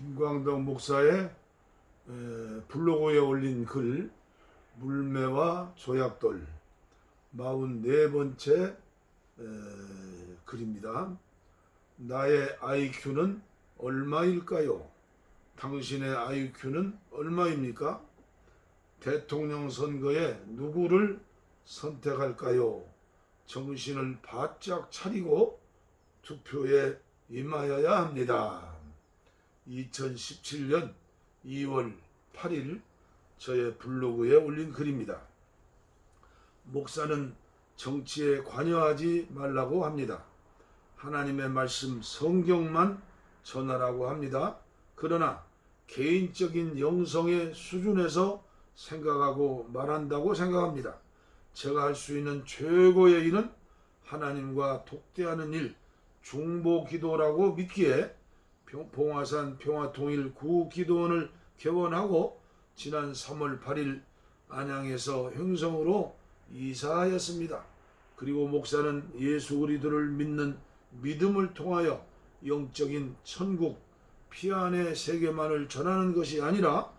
김광덕 목사의 블로그에 올린 글 물매와 조약돌 44번째 글입니다. 나의 IQ는 얼마일까요? 당신의 IQ는 얼마입니까? 대통령 선거에 누구를 선택할까요? 정신을 바짝 차리고 투표에 임하여야 합니다. 2017년 2월 8일 저의 블로그에 올린 글입니다. 목사는 정치에 관여하지 말라고 합니다. 하나님의 말씀 성경만 전하라고 합니다. 그러나 개인적인 영성의 수준에서 생각하고 말한다고 생각합니다. 제가 할 수 있는 최고의 일은 하나님과 독대하는 일, 중보기도라고 믿기에 봉화산 평화통일 구기도원을 개원하고 지난 3월 8일 안양에서 행성으로 이사하였습니다. 그리고 목사는 예수 그리스도를 믿는 믿음을 통하여 영적인 천국 피안의 세계만을 전하는 것이 아니라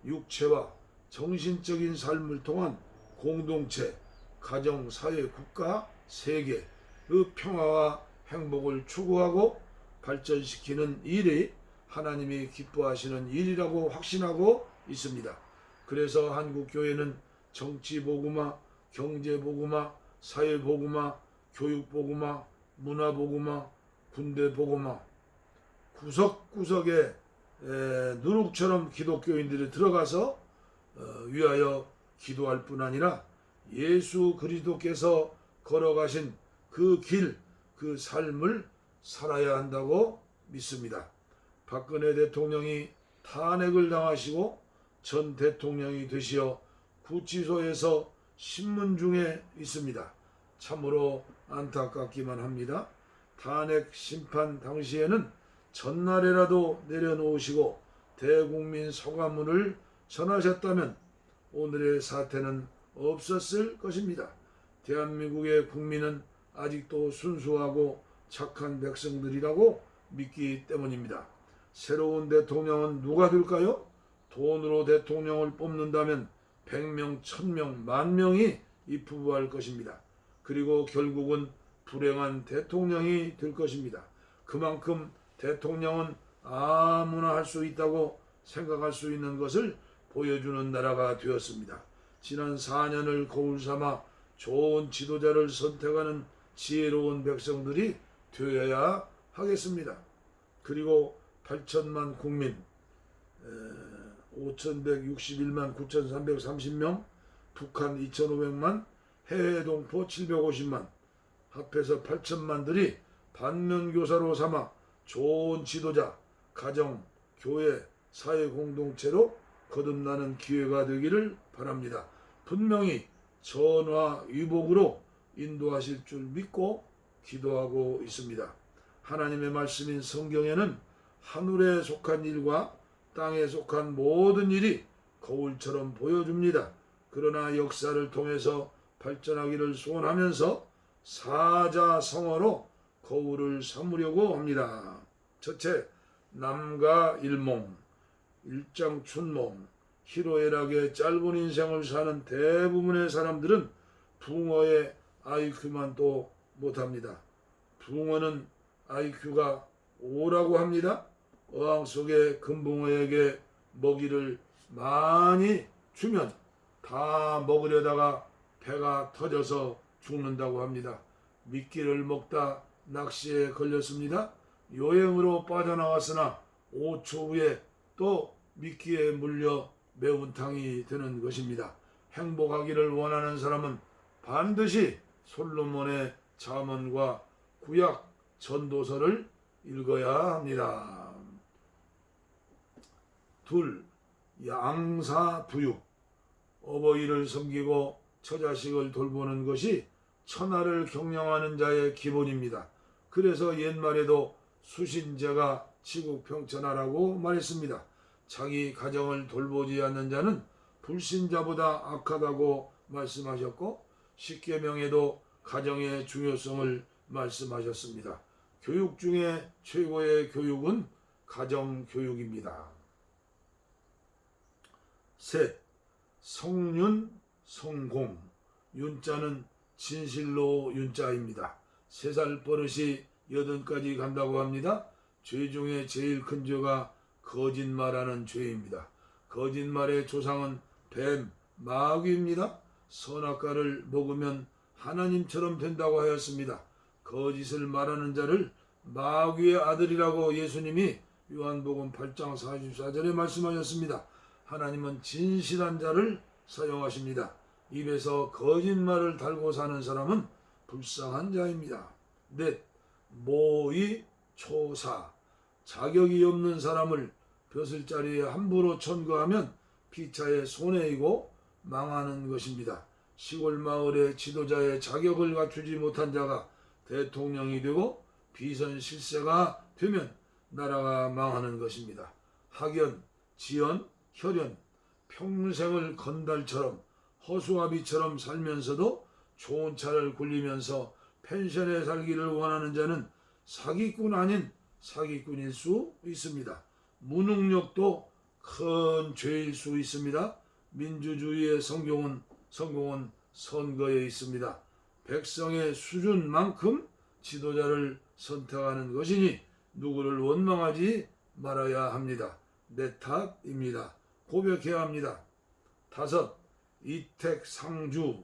육체와 정신적인 삶을 통한 공동체, 가정, 사회, 국가, 세계 그 평화와 행복을 추구하고 발전시키는 일이 하나님이 기뻐하시는 일이라고 확신하고 있습니다. 그래서 한국교회는 정치복음화, 경제복음화, 사회복음화, 교육복음화, 문화복음화, 군대복음화 구석구석에 누룩처럼 기독교인들이 들어가서 위하여 기도할 뿐 아니라 예수 그리스도께서 걸어가신 그 길, 그 삶을 살아야 한다고 믿습니다. 박근혜 대통령이 탄핵을 당하시고 전 대통령이 되시어 구치소에서 신문 중에 있습니다. 참으로 안타깝기만 합니다. 탄핵 심판 당시에는 전날에라도 내려놓으시고 대국민 소감문을 전하셨다면 오늘의 사태는 없었을 것입니다. 대한민국의 국민은 아직도 순수하고 착한 백성들이라고 믿기 때문입니다. 새로운 대통령은 누가 될까요? 돈으로 대통령을 뽑는다면 100명, 1000명, 10,000명이 입후보할 것입니다. 그리고 결국은 불행한 대통령이 될 것입니다. 그만큼 대통령은 아무나 할 수 있다고 생각할 수 있는 것을 보여주는 나라가 되었습니다. 지난 4년을 거울 삼아 좋은 지도자를 선택하는 지혜로운 백성들이 되어야 하겠습니다. 그리고 8천만 국민, 5,161만 9,330명, 북한 2,500만, 해외 동포 750만, 합해서 8천만들이 반면교사로 삼아 좋은 지도자, 가정, 교회, 사회 공동체로 거듭나는 기회가 되기를 바랍니다. 분명히 전화위복으로 인도하실 줄 믿고 기도하고 있습니다. 하나님의 말씀인 성경에는 하늘에 속한 일과 땅에 속한 모든 일이 거울처럼 보여줍니다. 그러나 역사를 통해서 발전하기를 소원하면서 사자성어로 거울을 삼으려고 합니다. 첫째, 남가 일몽, 일장춘몽, 희로애락의 짧은 인생을 사는 대부분의 사람들은 붕어의 IQ만 또 못합니다. 붕어는 IQ가 5라고 합니다. 어항 속의 금붕어에게 먹이를 많이 주면 다 먹으려다가 배가 터져서 죽는다고 합니다. 미끼를 먹다 낚시에 걸렸습니다. 요행으로 빠져나왔으나 5초 후에 또 미끼에 물려 매운탕이 되는 것입니다. 행복하기를 원하는 사람은 반드시 솔로몬의 잠언과 구약 전도서를 읽어야 합니다. 둘, 양사부육. 어버이를 섬기고 처자식을 돌보는 것이 천하를 경영하는 자의 기본입니다. 그래서 옛말에도 수신제가 치국평천하라고 말했습니다. 자기 가정을 돌보지 않는 자는 불신자보다 악하다고 말씀하셨고 십계명에도 가정의 중요성을 말씀하셨습니다. 교육 중에 최고의 교육은 가정교육입니다. 셋, 성윤, 성공. 윤자는 진실로 윤자입니다. 3살 버릇이 80까지 간다고 합니다. 죄 중에 제일 큰 죄가 거짓말하는 죄입니다. 거짓말의 조상은 뱀, 마귀입니다. 선악과를 먹으면 하나님처럼 된다고 하였습니다. 거짓을 말하는 자를 마귀의 아들이라고 예수님이 요한복음 8장 44절에 말씀하셨습니다. 하나님은 진실한 자를 사용하십니다. 입에서 거짓말을 달고 사는 사람은 불쌍한 자입니다. 넷, 모의 초사. 자격이 없는 사람을 벼슬자리에 함부로 천거하면 피차의 손해이고 망하는 것입니다. 시골 마을의 지도자의 자격을 갖추지 못한 자가 대통령이 되고 비선 실세가 되면 나라가 망하는 것입니다. 학연, 지연, 혈연, 평생을 건달처럼 허수아비처럼 살면서도 좋은 차를 굴리면서 펜션에 살기를 원하는 자는 사기꾼 아닌 사기꾼일 수 있습니다. 무능력도 큰 죄일 수 있습니다. 민주주의의 성공은 선거에 있습니다. 백성의 수준만큼 지도자를 선택하는 것이니 누구를 원망하지 말아야 합니다. 내 탓입니다. 고백해야 합니다. 5, 이택상주.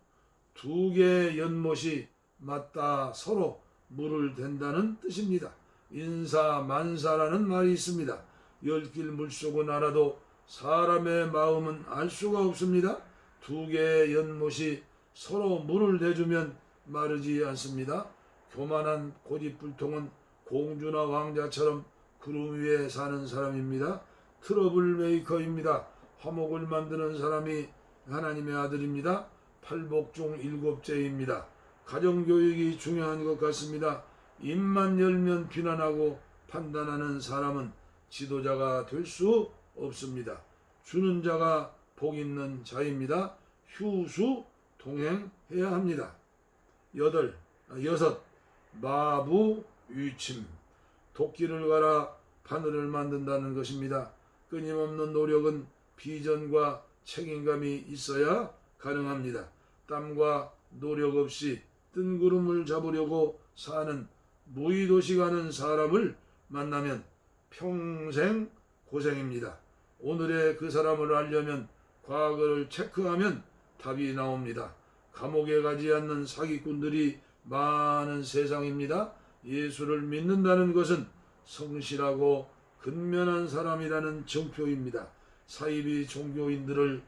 2개의 연못이 맞닿아 서로 물을 댄다는 뜻입니다. 인사만사라는 말이 있습니다. 10길 물속은 알아도 사람의 마음은 알 수가 없습니다. 2개의 연못이 서로 물을 대주면 마르지 않습니다. 교만한 고집불통은 공주나 왕자처럼 구름 위에 사는 사람입니다. 트러블 메이커입니다. 화목을 만드는 사람이 하나님의 아들입니다. 팔복 중 7째입니다. 가정교육이 중요한 것 같습니다. 입만 열면 비난하고 판단하는 사람은 지도자가 될 수 없습니다. 주는 자가 복 있는 자입니다. 휴수 동행해야 합니다. 6, 마부유침. 도끼를 갈아 바늘을 만든다는 것입니다. 끊임없는 노력은 비전과 책임감이 있어야 가능합니다. 땀과 노력 없이 뜬구름을 잡으려고 사는 무의도시 가는 사람을 만나면 평생 고생입니다. 오늘의 그 사람을 알려면 과거를 체크하면 답이 나옵니다. 감옥에 가지 않는 사기꾼들이 많은 세상입니다. 예수를 믿는다는 것은 성실하고 근면한 사람이라는 증표입니다. 사이비 종교인들을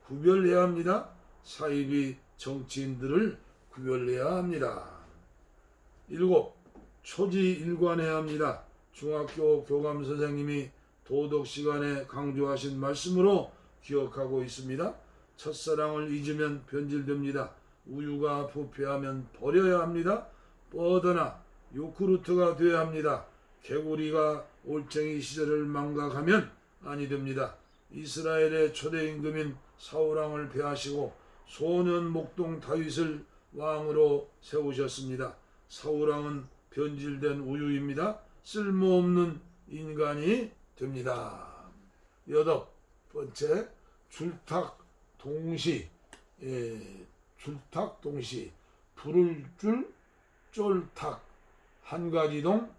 구별해야 합니다. 사이비 정치인들을 구별해야 합니다. 7, 초지일관해야 합니다. 중학교 교감 선생님이 도덕 시간에 강조하신 말씀으로 기억하고 있습니다. 첫사랑을 잊으면 변질됩니다. 우유가 부패하면 버려야 합니다. 뻗어나 요구르트가 되어야 합니다. 개구리가 올챙이 시절을 망각하면 아니 됩니다. 이스라엘의 초대 임금인 사울왕을 폐하시고 소년 목동 다윗을 왕으로 세우셨습니다. 사울왕은 변질된 우유입니다. 쓸모없는 인간이 됩니다. 8번째, 줄탁동시. 줄탁동시. 불을 줄 쫄탁. 한가지동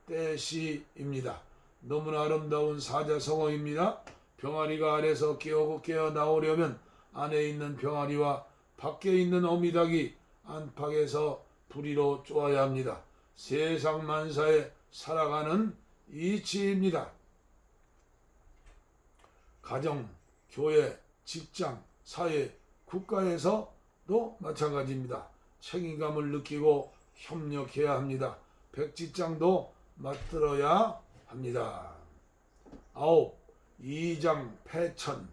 떼시입니다. 너무나 아름다운 사자성어입니다. 병아리가 알에서 깨어 나오려면 안에 있는 병아리와 밖에 있는 어미닭이 안팎에서 부리로 쪼아야 합니다. 세상 만사에 살아가는 이치입니다. 가정, 교회, 직장, 사회, 국가에서도 마찬가지입니다. 책임감을 느끼고 협력해야 합니다. 백지장도 맞들어야 합니다. 9, 이장패천.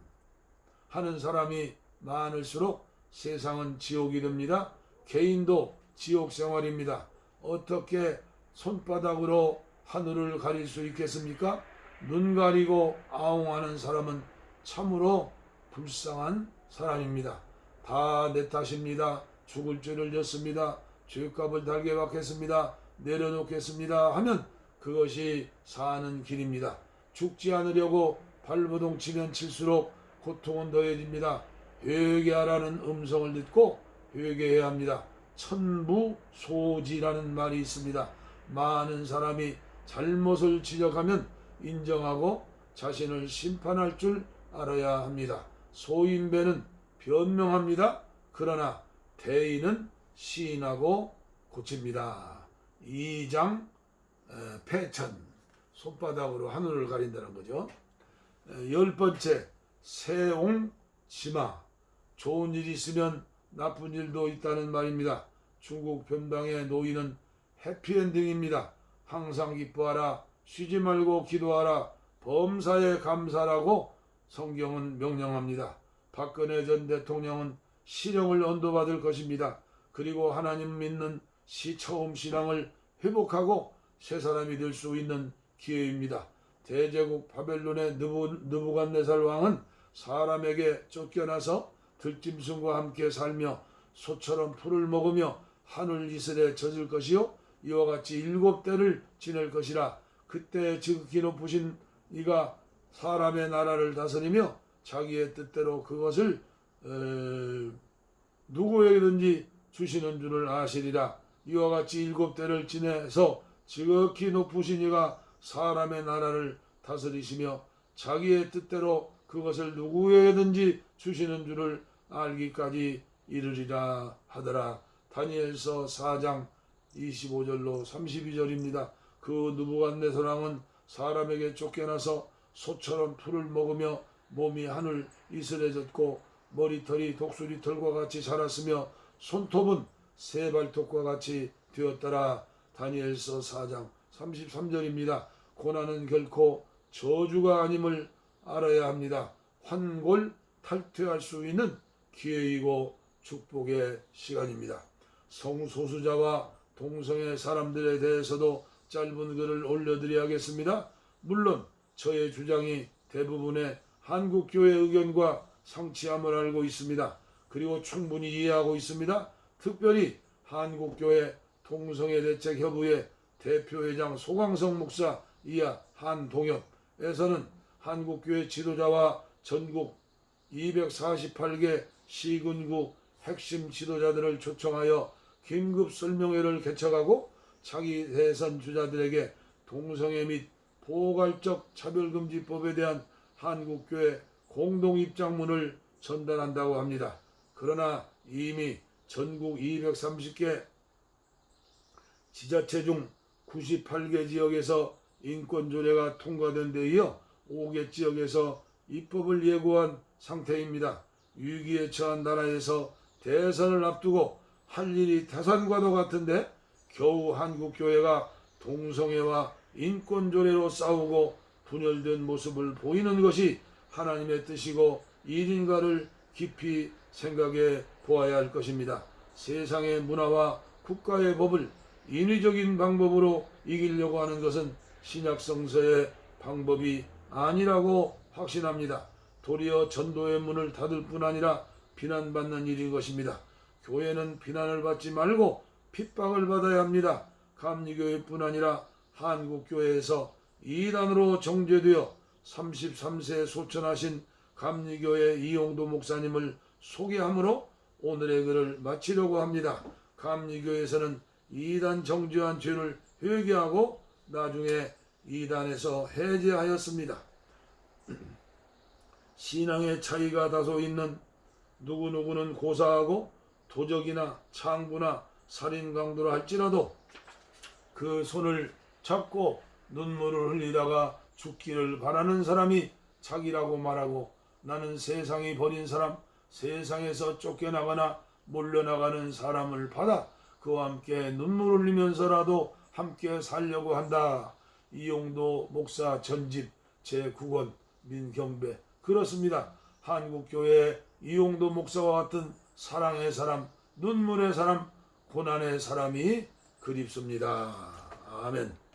하는 사람이 많을수록 세상은 지옥이 됩니다. 개인도 지옥 생활입니다. 어떻게 손바닥으로 하늘을 가릴 수 있겠습니까? 눈 가리고 아웅하는 사람은 참으로 불쌍한 사람입니다. 다 내 탓입니다. 죽을 죄를 졌습니다. 죄값을 달게 받겠습니다. 내려놓겠습니다. 하면 그것이 사는 길입니다. 죽지 않으려고 발버둥 치면 칠수록 고통은 더해집니다. 회개하라는 음성을 듣고 회개해야 합니다. 천무소지라는 말이 있습니다. 많은 사람이 잘못을 지적하면 인정하고 자신을 심판할 줄 알아야 합니다. 소인배는 변명합니다. 그러나 대인은 시인하고 고칩니다. 2장 패천, 손바닥으로 하늘을 가린다는 거죠. 10번째, 세옹지마, 좋은 일이 있으면 나쁜 일도 있다는 말입니다. 중국 변방의 노인은 해피엔딩입니다. 항상 기뻐하라, 쉬지 말고 기도하라, 범사에 감사라고 성경은 명령합니다. 박근혜 전 대통령은 실형을 언도받을 것입니다. 그리고 하나님 믿는 처음 신앙을 회복하고 새 사람이 될 수 있는 기회입니다. 대제국 바벨론의 느부갓네살 왕은 사람에게 쫓겨나서 들짐승과 함께 살며 소처럼 풀을 먹으며 하늘 이슬에 젖을 것이요 이와 같이 7대를 지낼 것이라. 그때 지극히 높으신 이가 사람의 나라를 다스리며 자기의 뜻대로 그것을 누구에게든지 주시는 줄을 아시리라. 이와 같이 7대를 지내서 지극히 높으신 이가 사람의 나라를 다스리시며 자기의 뜻대로 그것을 누구에게든지 주시는 줄을 알기까지 이르리라 하더라. 다니엘서 4장 25절로 32절입니다. 그 느부갓네살 왕은 사람에게 쫓겨나서 소처럼 풀을 먹으며 몸이 하늘 이슬에 젖고 머리털이 독수리털과 같이 자랐으며 손톱은 새 발톱과 같이 되었더라. 다니엘서 4장 33절입니다. 고난은 결코 저주가 아님을 알아야 합니다. 환골 탈퇴할 수 있는 기회이고 축복의 시간입니다. 성소수자와 동성애 사람들에 대해서도 짧은 글을 올려드려야겠습니다. 물론 저의 주장이 대부분의 한국교회 의견과 상치함을 알고 있습니다. 그리고 충분히 이해하고 있습니다. 특별히 한국교회 동성애 대책협의회 대표회장 소광성 목사 이하 한동협에서는 한국교회 지도자와 전국 248개 시군구 핵심 지도자들을 초청하여 긴급 설명회를 개최하고 차기 대선 주자들에게 동성애 및 포괄적 차별금지법에 대한 한국교회 공동입장문을 전달한다고 합니다. 그러나 이미 전국 230개 지자체 중 98개 지역에서 인권조례가 통과된 데 이어 5개 지역에서 입법을 예고한 상태입니다. 위기에 처한 나라에서 대선을 앞두고 할 일이 태산과도 같은데 겨우 한국교회가 동성애와 인권조례로 싸우고 분열된 모습을 보이는 것이 하나님의 뜻이고 일인가를 깊이 생각해 보아야 할 것입니다. 세상의 문화와 국가의 법을 인위적인 방법으로 이기려고 하는 것은 신약성서의 방법이 아니라고 확신합니다. 도리어 전도의 문을 닫을 뿐 아니라 비난받는 일인 것입니다. 교회는 비난을 받지 말고 핍박을 받아야 합니다. 감리교회뿐 아니라 한국교회에서 이단으로 정죄되어 33세 소천하신 감리교회 이용도 목사님을 소개함으로 오늘의 글을 마치려고 합니다. 감리교회에서는 이단 정죄한 죄를 회개하고 나중에 이단에서 해제하였습니다. 신앙의 차이가 다소 있는 누구누구는 고사하고 도적이나 창부나 살인 강도라 할지라도 그 손을 잡고 눈물을 흘리다가 죽기를 바라는 사람이 자기라고 말하고 나는 세상이 버린 사람, 세상에서 쫓겨나거나 몰려나가는 사람을 받아 그와 함께 눈물 흘리면서라도 함께 살려고 한다. 이용도 목사 전집 제9권 민경배. 그렇습니다. 한국교회의 이용도 목사와 같은 사랑의 사람, 눈물의 사람, 고난의 사람이 그립습니다. 아멘.